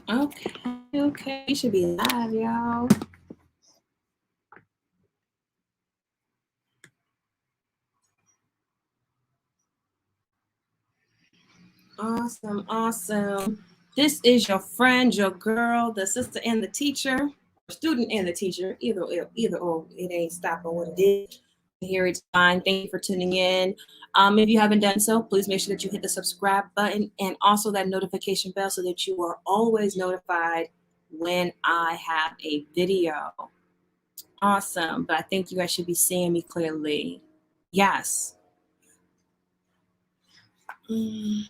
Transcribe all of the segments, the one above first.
Okay, we should be live, y'all. Awesome. This is your friend, your girl, the sister and the teacher, student and the teacher. Either or, it ain't stopping what it is. Here it's fine. Thank you for tuning in. If you haven't done so, please make sure that you hit the subscribe button and also that notification bell so that you are always notified when I have a video. Awesome. But I think you guys should be seeing me clearly. Yes. Hey,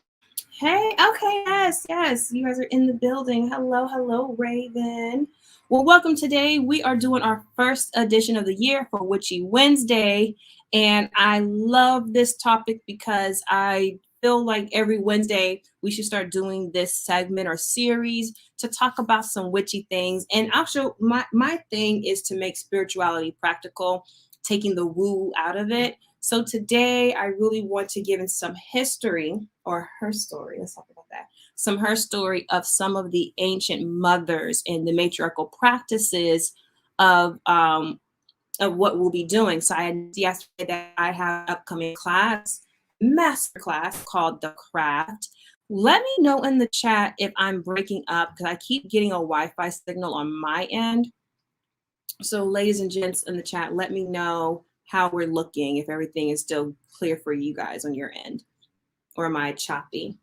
okay, yes. You guys are in the building. Hello, Raven. Well, welcome today. We are doing our first edition of the year for Witchy Wednesday. And I love this topic because I feel like every Wednesday we should start doing this segment or series to talk about some witchy things. And actually, my thing is to make spirituality practical, taking the woo out of it. So today I really want to give in some history or her story. Let's talk about that. Her story of some of the ancient mothers and the matriarchal practices of what we'll be doing. So I announced yesterday that I have an upcoming master class called The Craft. Let me know in the chat if I'm breaking up because I keep getting a Wi-Fi signal on my end. So ladies and gents in the chat, let me know how we're looking, if everything is still clear for you guys on your end, or am I choppy?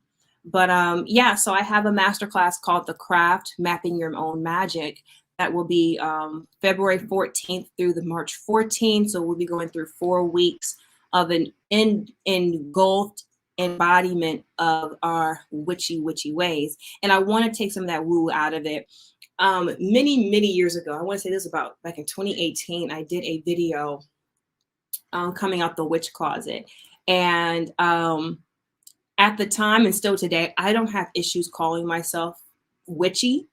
But yeah, so I have a masterclass called The Craft, Mapping Your Own Magic. That will be February 14th through the March 14th. So we'll be going through 4 weeks of an engulfed embodiment of our witchy ways. And I want to take some of that woo out of it. Many years ago, I want to say this about back in 2018, I did a video coming out the witch closet. And at the time and still today, I don't have issues calling myself witchy.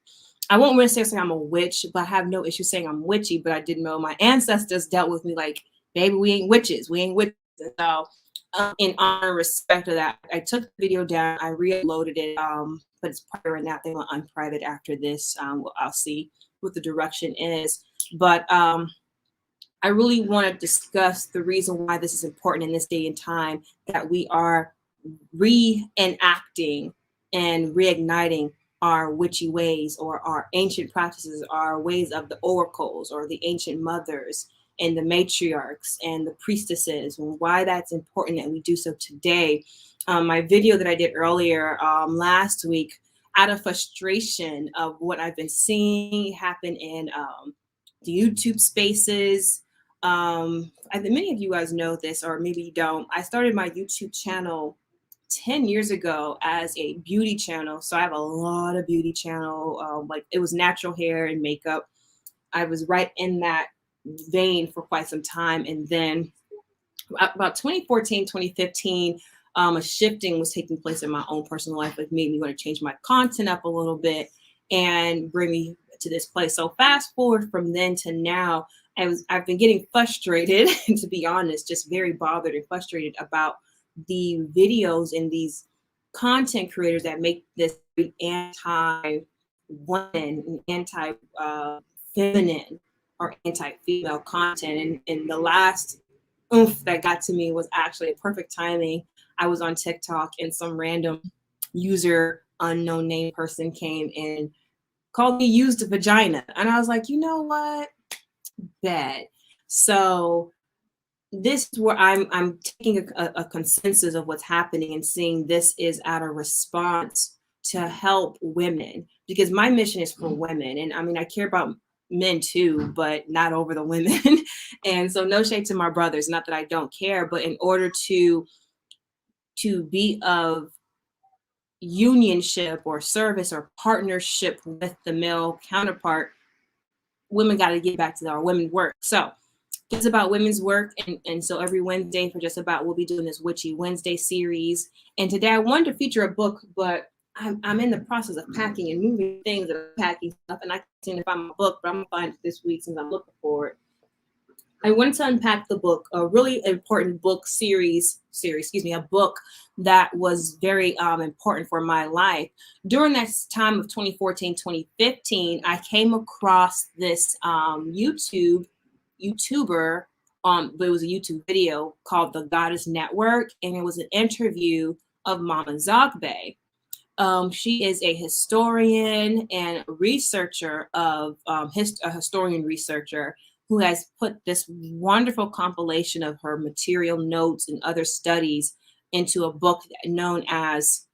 I won't really say I'm a witch, but I have no issue saying I'm witchy. But I didn't know my ancestors dealt with me like, baby, we ain't witches. We ain't witches. So in honor and respect of that, I took the video down. I re-uploaded it, but it's private right now. They went unprivate after this. I'll see what the direction is. But I really want to discuss the reason why this is important in this day and time, that we are reenacting and reigniting our witchy ways, or our ancient practices, our ways of the oracles or the ancient mothers and the matriarchs and the priestesses, and why that's important that we do so today. My video that I did earlier last week, out of frustration of what I've been seeing happen in the YouTube spaces. I think many of you guys know this, or maybe you don't. I started my YouTube channel 10 years ago as a beauty channel. So I have a lot of beauty channel. Like it was natural hair and makeup. I was right in that vein for quite some time. And then about 2014, 2015, a shifting was taking place in my own personal life. It made me want to change my content up a little bit and bring me to this place. So fast forward from then to now, I've been getting frustrated, to be honest, just very bothered and frustrated about the videos and these content creators that make this anti-woman, anti-feminine, or anti-female content. And the last oomph that got to me was actually a perfect timing. I was on TikTok and some random user, unknown name person came and called me used vagina. And I was like, you know what? Bad. So this is where I'm taking a consensus of what's happening and seeing this is out of response to help women, because my mission is for women. And I mean, I care about men too, but not over the women. And so no shade to my brothers, not that I don't care, but in order to be of unionship or service or partnership with the male counterpart, women got to get back to our women work. So it's about women's work. And so every Wednesday for just about, we'll be doing this Witchy Wednesday series. And today I wanted to feature a book, but I'm in the process of packing and moving things, and packing stuff, and I can't seem to find my book, but I'm gonna find it this week since I'm looking for it. I wanted to unpack the book, a really important book a book that was very important for my life. During that time of 2014, 2015, I came across this YouTuber, but it was a YouTube video called The Goddess Network, and it was an interview of Mama Zogbe. She is a historian and researcher of a historian researcher who has put this wonderful compilation of her material notes and other studies into a book known as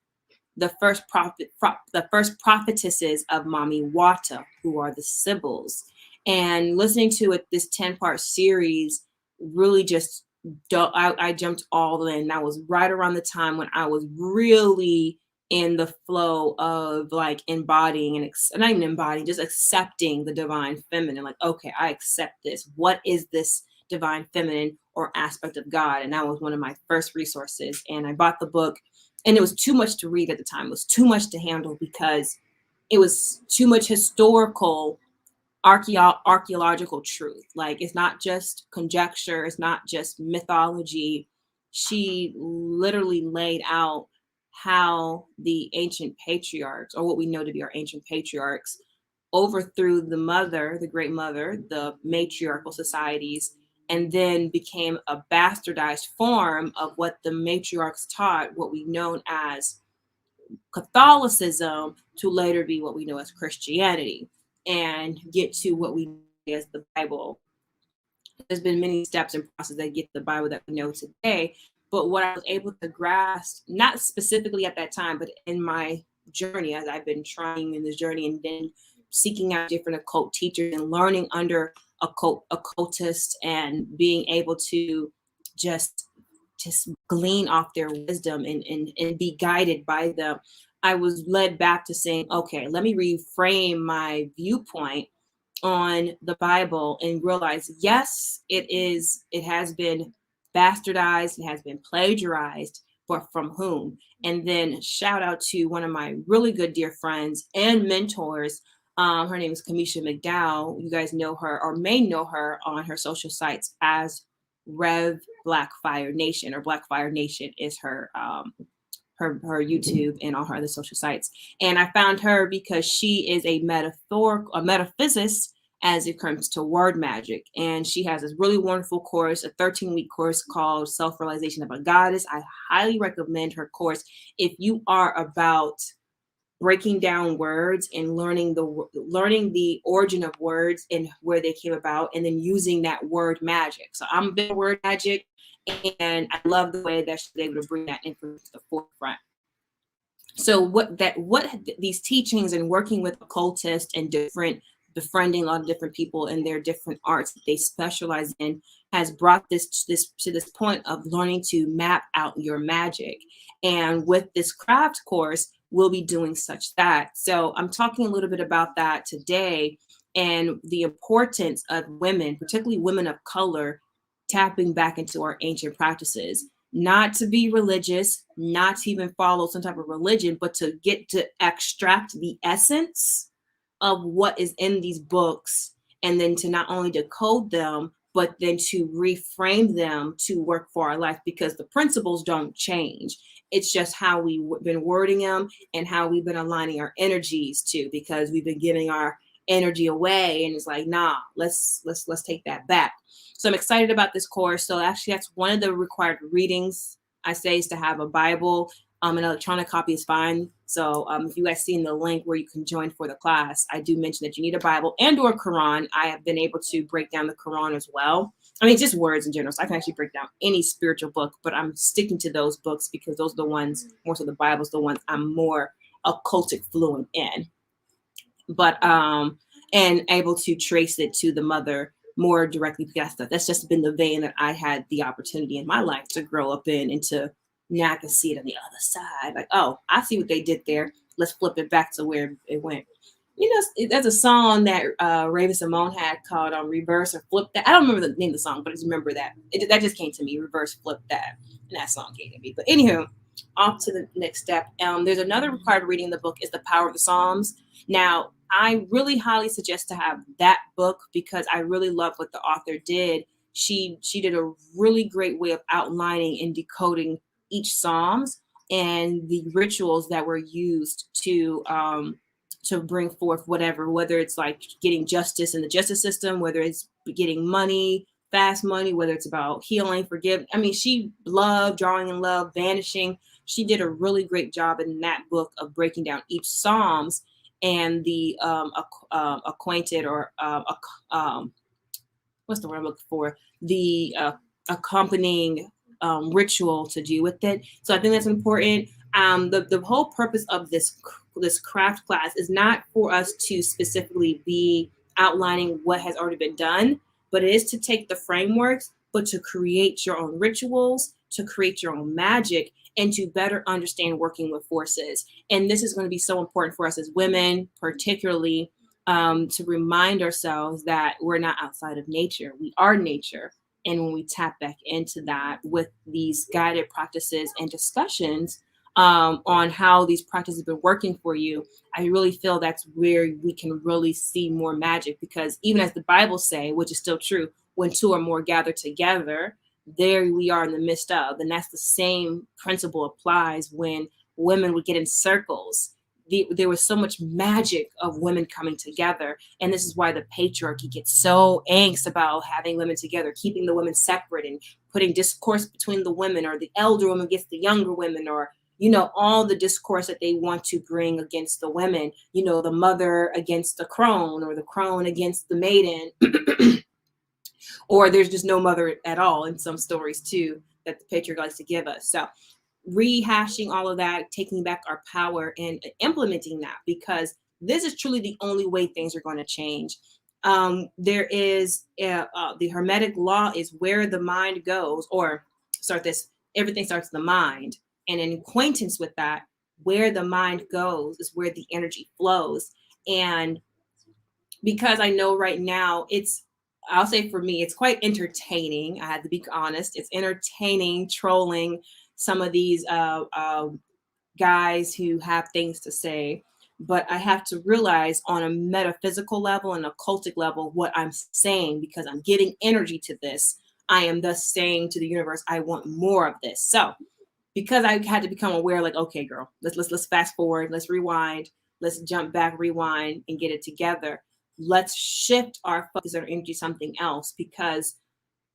the first prophetesses of Mami Wata, who are the Sibyls. And listening to it, this 10-part series really just I jumped all in. That was right around the time when I was really in the flow of like embodying and not even embodying, just accepting the divine feminine. Like, okay, I accept this. What is this divine feminine or aspect of God? And that was one of my first resources. And I bought the book, and it was too much to read at the time. It was too much to handle because it was too much historical archaeological truth. Like, it's not just conjecture, it's not just mythology. She literally laid out how the ancient patriarchs, or what we know to be our ancient patriarchs, overthrew the great mother, the matriarchal societies, and then became a bastardized form of what the matriarchs taught, what we know as Catholicism, to later be what we know as Christianity, and get to what we know as the Bible. There's been many steps and processes that get the Bible that we know today. But what I was able to grasp, not specifically at that time, but in my journey, as I've been trying in this journey and then seeking out different occult teachers and learning under occultists and being able to just glean off their wisdom and be guided by them, I was led back to saying, okay, let me reframe my viewpoint on the Bible and realize, yes, it has been bastardized, it has been plagiarized, but from whom? And then shout out to one of my really good dear friends and mentors. Her name is Kamisha McDowell. You guys know her or may know her on her social sites as Rev Black Fire Nation, or Black Fire Nation is her her YouTube and all her other social sites. And I found her because she is a metaphysicist as it comes to word magic. And she has this really wonderful course, a 13-week course called Self-Realization of a Goddess. I highly recommend her course if you are about breaking down words and learning the origin of words and where they came about, and then using that word magic. So I'm a big word magic, and I love the way that she's able to bring that information to the forefront. So what these teachings and working with occultists and befriending a lot of different people in their different arts that they specialize in has brought this to this point of learning to map out your magic. And with this craft course, we'll be doing such that. So I'm talking a little bit about that today, and the importance of women, particularly women of color, tapping back into our ancient practices, not to be religious, not to even follow some type of religion, but to get to extract the essence of what is in these books, and then to not only decode them, but then to reframe them to work for our life, because the principles don't change. It's just how we've been wording them and how we've been aligning our energies to, because we've been giving our energy away, and it's like, nah, let's take that back. So I'm excited about this course. So actually, that's one of the required readings I say, is to have a Bible. An electronic copy is fine. So if you guys see in the link where you can join for the class, I do mention that you need a Bible and or Quran. I have been able to break down the Quran as well. I mean, just words in general. So I can actually break down any spiritual book, but I'm sticking to those books because those are the ones, more so the Bible's the ones I'm more occultic fluent in. But and able to trace it to the mother more directly, because that's just been the vein that I had the opportunity in my life to grow up in, and to now I can see it on the other side. Like, oh, I see what they did there. Let's flip it back to where it went. You know, there's a song that Raven Simone had called Reverse or Flip That. I don't remember the name of the song, but I just remember that. That just came to me, Reverse Flip That. And that song came to me. But anywho, off to the next step. There's another required reading in the book is The Power of the Psalms. Now, I really highly suggest to have that book because I really love what the author did. she did a really great way of outlining and decoding each Psalms and the rituals that were used to bring forth whatever, whether it's like getting justice in the justice system, whether it's getting money, fast money, whether it's about healing, forgive. I mean, she loved drawing in love, vanishing. She did a really great job in that book of breaking down each Psalms and the acquainted or what's the word I'm looking for? The accompanying ritual to do with it. So I think that's important. The whole purpose of this craft class is not for us to specifically be outlining what has already been done, but it is to take the frameworks, but to create your own rituals, to create your own magic, and to better understand working with forces. And this is going to be so important for us as women, particularly to remind ourselves that we're not outside of nature. We are nature. And when we tap back into that with these guided practices and discussions on how these practices have been working for you, I really feel that's where we can really see more magic. Because even as the Bible say, which is still true, when two or more gather together, there we are in the midst of. And that's the same principle applies when women would get in circles. There was so much magic of women coming together. And this is why the patriarchy gets so angst about having women together, keeping the women separate and putting discourse between the women, or the elder women against the younger women, or, you know, all the discourse that they want to bring against the women, you know, the mother against the crone, or the crone against the maiden. Or there's just no mother at all in some stories too that the patriarch likes to give us. So rehashing all of that, taking back our power and implementing that, because this is truly the only way things are going to change. There is the Hermetic law is where the mind goes, or everything starts in the mind. And in acquaintance with that, where the mind goes is where the energy flows. And because I know right now I'll say for me, it's quite entertaining. I have to be honest. It's entertaining trolling some of these guys who have things to say. But I have to realize on a metaphysical level and occultic level what I'm saying, because I'm giving energy to this. I am thus saying to the universe, I want more of this. So because I had to become aware, like, okay, girl, let's fast forward, let's rewind, let's jump back, rewind, and get it together. Let's shift our focus or energy to something else, because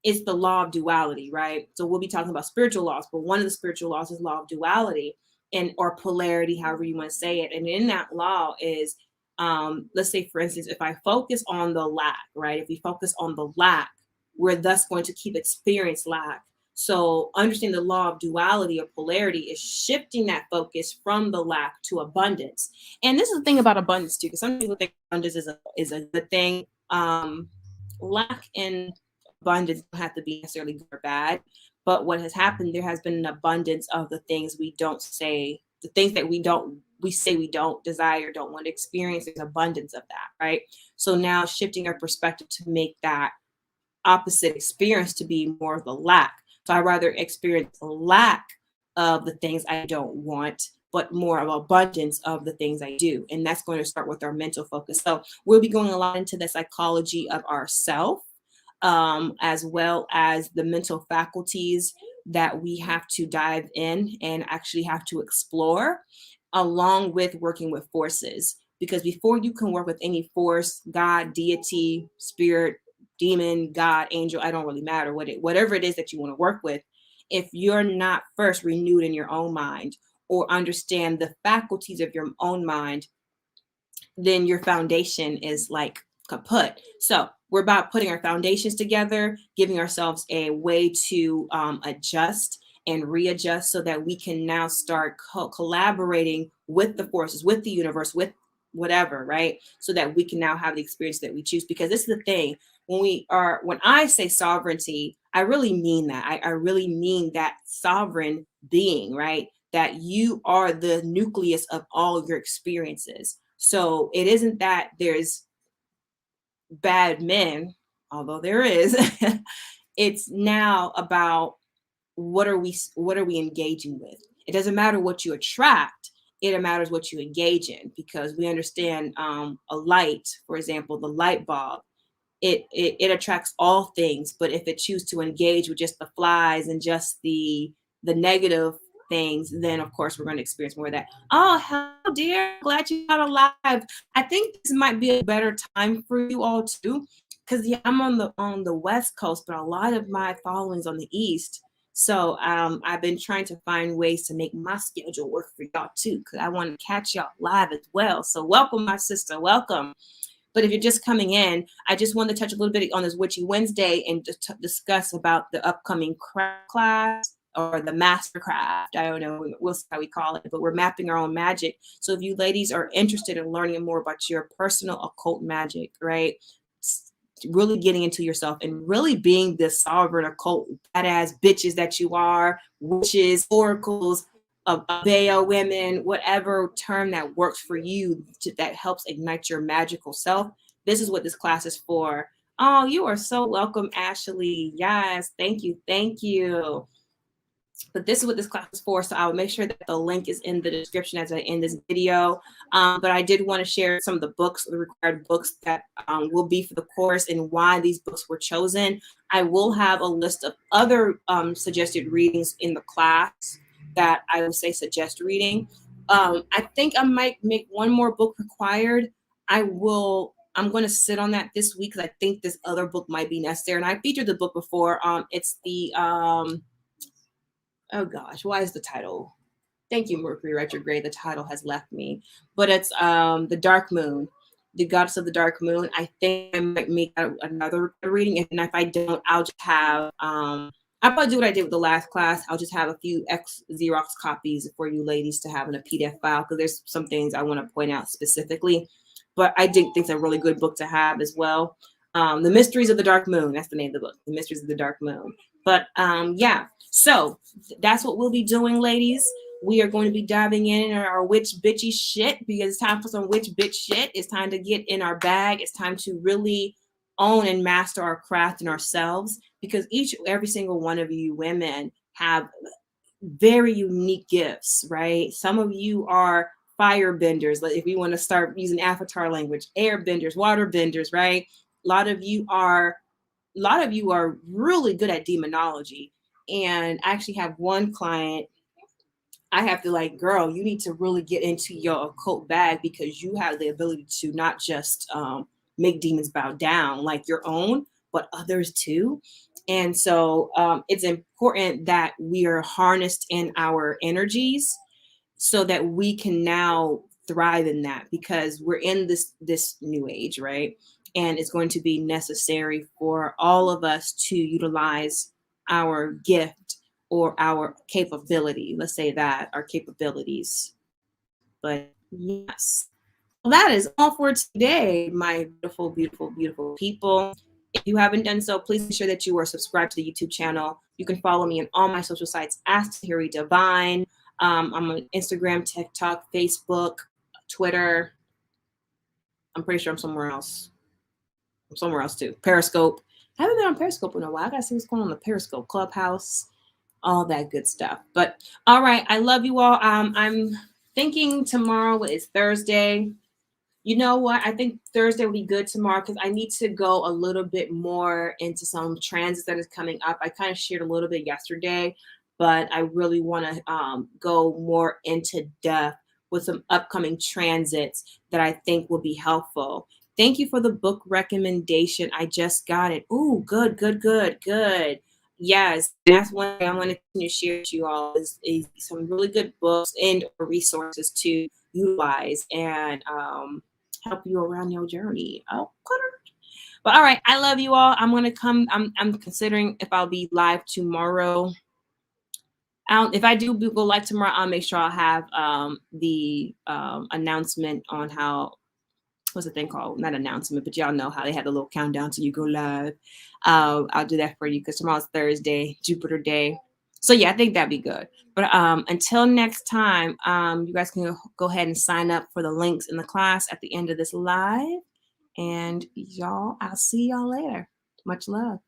it's the law of duality, right? So we'll be talking about spiritual laws, but one of the spiritual laws is law of duality, and or polarity, however you want to say it. And in that law is, let's say, for instance, if I focus on the lack, right? If we focus on the lack, we're thus going to keep experiencing lack. So understanding the law of duality or polarity is shifting that focus from the lack to abundance. And this is the thing about abundance too, because some people think abundance is a good thing. Lack and abundance don't have to be necessarily good or bad. But what has happened, there has been an abundance of the things we don't say, the things that we say we don't desire, don't want to experience. There's abundance of that, right? So now shifting our perspective to make that opposite experience to be more of the lack. So I rather experience a lack of the things I don't want, but more of abundance of the things I do. And that's going to start with our mental focus. So we'll be going a lot into the psychology of ourself, as well as the mental faculties that we have to dive in and actually have to explore, along with working with forces. Because before you can work with any force, God, deity, spirit, demon, God, angel, I don't really matter whatever it is that you want to work with, if you're not first renewed in your own mind or understand the faculties of your own mind, then your foundation is like kaput. So we're about putting our foundations together, giving ourselves a way to adjust and readjust so that we can now start collaborating with the forces, with the universe, with whatever, right? So that we can now have the experience that we choose. Because this is the thing, when I say sovereignty, I really mean that. I really mean that sovereign being, right? That you are the nucleus of all of your experiences. So it isn't that there's bad men, although there is. It's now about what are we engaging with. It doesn't matter what you attract, it matters what you engage in, because we understand a light, for example, the light bulb, it attracts all things. But if it chooses to engage with just the flies and just the negative things, then of course we're going to experience more of that. Oh, hello, dear. Glad you got alive. I think this might be a better time for you all too, because yeah, I'm on the West Coast, but a lot of my following's on the East. So I've been trying to find ways to make my schedule work for y'all too, because I want to catch y'all live as well. So welcome, my sister. Welcome. But if you're just coming in, I just want to touch a little bit on this Witchy Wednesday and just discuss about the upcoming craft class or the master craft. I don't know, we'll see how we call it, but we're mapping our own magic. So if you ladies are interested in learning more about your personal occult magic, right? Really getting into yourself and really being the sovereign occult badass bitches that you are, witches, oracles, Abeo women, whatever term that works for you that helps ignite your magical self. This is what this class is for. Oh, you are so welcome, Ashley. Yes, thank you, thank you. But this is what this class is for, so I will make sure that the link is in the description as I end this video. But I did want to share some of the books, the required books that will be for the course and why these books were chosen. I will have a list of other suggested readings in the class that I would say suggest reading. I think I might make one more book required. I'm going to sit on that this week because I think this other book might be necessary. And I featured the book before. It's the oh gosh, why is the title? Thank you, Mercury retrograde. The title has left me, but it's the Dark Moon, the Goddess of the Dark Moon. I think I might make another reading, and if I don't, I'll just have I'll probably do what I did with the last class. I'll just have a few Xerox copies for you ladies to have in a PDF file because there's some things I want to point out specifically. But I did think it's a really good book to have as well. The Mysteries of the Dark Moon. That's the name of the book. The Mysteries of the Dark Moon. But yeah, so that's what we'll be doing, ladies. We are going to be diving in our witch bitchy shit because it's time for some witch bitch shit. It's time to get in our bag. It's time to really own and master our craft and ourselves because every single one of you women have very unique gifts, right? Some of you are fire benders. Like if we want to start using avatar language, air benders, water benders, right? A lot of you are really good at demonology. And I actually have one client I have to like, girl, you need to really get into your occult bag because you have the ability to not just make demons bow down like your own, but others too. And so it's important that we are harnessed in our energies so that we can now thrive in that because we're in this new age, right? And it's going to be necessary for all of us to utilize our gift or our capability. Let's say that, our capabilities. But yes, well, that is all for today, my beautiful, beautiful, beautiful people. If you haven't done so, please be sure that you are subscribed to the YouTube channel. You can follow me on all my social sites, Ask Tahiri Divine. I'm on Instagram, TikTok, Facebook, Twitter. I'm pretty sure I'm somewhere else. I'm somewhere else too. Periscope. I haven't been on Periscope in a while. I gotta see what's going on the Periscope, Clubhouse, all that good stuff. But all right, I love you all. I'm thinking tomorrow is Thursday. You know what? I think Thursday will be good tomorrow because I need to go a little bit more into some transits that is coming up. I kind of shared a little bit yesterday, but I really want to go more into depth with some upcoming transits that I think will be helpful. Thank you for the book recommendation. I just got it. Ooh, good, good, good, good. Yes, that's one thing I want to share with you all is some really good books and resources to utilize and help you around your journey. Oh, but all right, I love you all. I'm gonna come. I'm considering if I'll be live tomorrow. If I do go live tomorrow, I'll make sure I'll have the announcement on how. What's the thing called? Not announcement, but y'all know how they had the little countdown till you go live. I'll do that for you because tomorrow's Thursday, Jupiter Day. So yeah, I think that'd be good. But until next time, you guys can go ahead and sign up for the links in the class at the end of this live. And y'all, I'll see y'all later. Much love.